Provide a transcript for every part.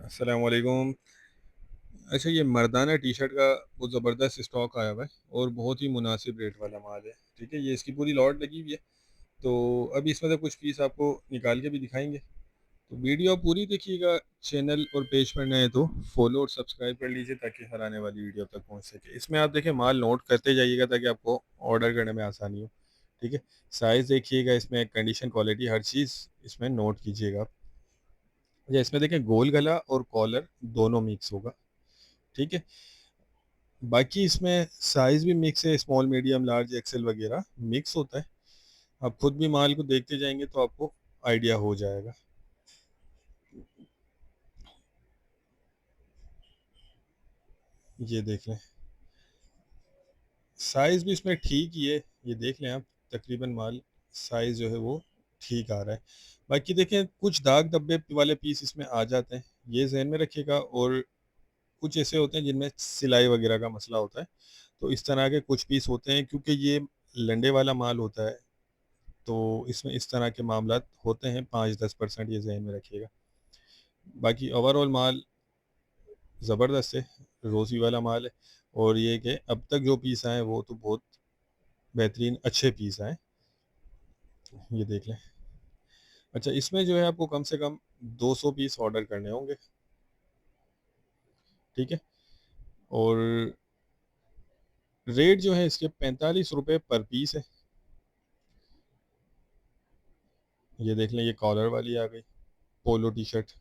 अस्सलाम वालेकुम। अच्छा, ये मर्दाना टी शर्ट का बहुत ज़बरदस्त स्टॉक आया हुआ है और बहुत ही मुनासिब रेट वाला माल है। ठीक है, ये इसकी पूरी लॉट लगी हुई है। तो अभी इसमें से कुछ पीस आपको निकाल के भी दिखाएंगे। तो वीडियो आप पूरी देखिएगा। चैनल और पेज पर नए तो फॉलो और सब्सक्राइब कर लीजिए ताकि हर आने वाली वीडियो तक पहुंच सके। इसमें आप देखें, माल नोट करते जाइएगा ताकि आपको ऑर्डर करने में आसानी हो। ठीक है, साइज़ देखिएगा, इसमें कंडीशन, क्वालिटी, हर चीज़ इसमें नोट कीजिएगा। या इसमें देखें, गोल गला और कॉलर दोनों मिक्स होगा। ठीक है, बाकी इसमें साइज़ भी मिक्स है, स्मॉल, मीडियम, लार्ज, एक्सेल वगैरह मिक्स होता है। आप खुद भी माल को देखते जाएंगे तो आपको आइडिया हो जाएगा। ये देख लें, साइज़ भी इसमें ठीक ही है। ये देख लें आप, तकरीबन माल साइज़ जो है वो ठीक आ रहा है। बाकी देखें, कुछ दाग धब्बे वाले पीस इसमें आ जाते हैं, ये जहन में रखिएगा। और कुछ ऐसे होते हैं जिनमें सिलाई वगैरह का मसला होता है। तो इस तरह के कुछ पीस होते हैं, क्योंकि ये लंडे वाला माल होता है, तो इसमें इस तरह के मामला होते हैं। 5-10% ये जहन में रखिएगा। बाकी ओवरऑल माल ज़बरदस्त है, रोज़ी वाला माल है। और ये कि अब तक जो पीस आए वो तो बहुत बेहतरीन अच्छे पीस आए। ये देख लें। अच्छा, इसमें जो है आपको कम से कम 200 पीस ऑर्डर करने होंगे। ठीक है, और रेट जो है इसके 45 रुपये पर पीस है। ये देख लें, ये कॉलर वाली आ गई पोलो टी शर्ट,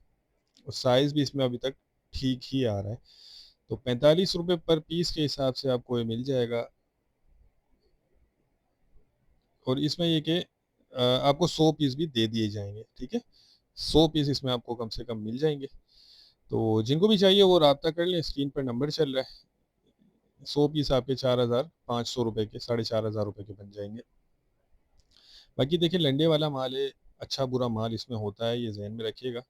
और साइज़ भी इसमें अभी तक ठीक ही आ रहा है। तो 45 रुपये पर पीस के हिसाब से आपको ये मिल जाएगा। और इसमें ये कि आपको 100 पीस भी दे दिए जाएंगे। ठीक है, 100 पीस इसमें आपको कम से कम मिल जाएंगे। तो जिनको भी चाहिए वो रब्ता कर लें, स्क्रीन पर नंबर चल रहा है। 100 पीस आपके 4,500 रुपये के, 4,500 रुपये के बन जाएंगे। बाकी देखिए, लंडे वाला माल है, अच्छा बुरा माल इसमें होता है, ये जहन में रखिएगा।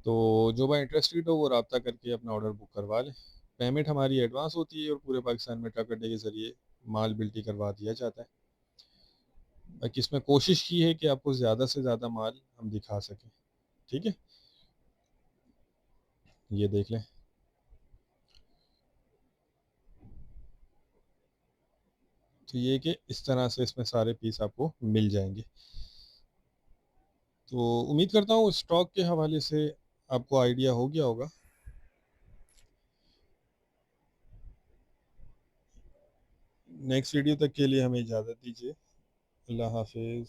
तो जो भाई इंटरेस्टेड हो वो रब्ता करके अपना ऑर्डर बुक करवा लें। पेमेंट हमारी एडवांस होती है और पूरे पाकिस्तान में ट्रक अड्डे के ज़रिए माल बिल्टी करवा दिया जाता है। बाकी इसमें कोशिश की है कि आपको ज़्यादा से ज़्यादा माल हम दिखा सकें। ठीक है, ये देख लें। तो ये कि इस तरह से इसमें सारे पीस आपको मिल जाएंगे। तो उम्मीद करता हूँ स्टॉक के हवाले से आपको आइडिया हो गया होगा। नेक्स्ट वीडियो तक के लिए हमें इजाज़त दीजिए। अल्लाह हाफिज़।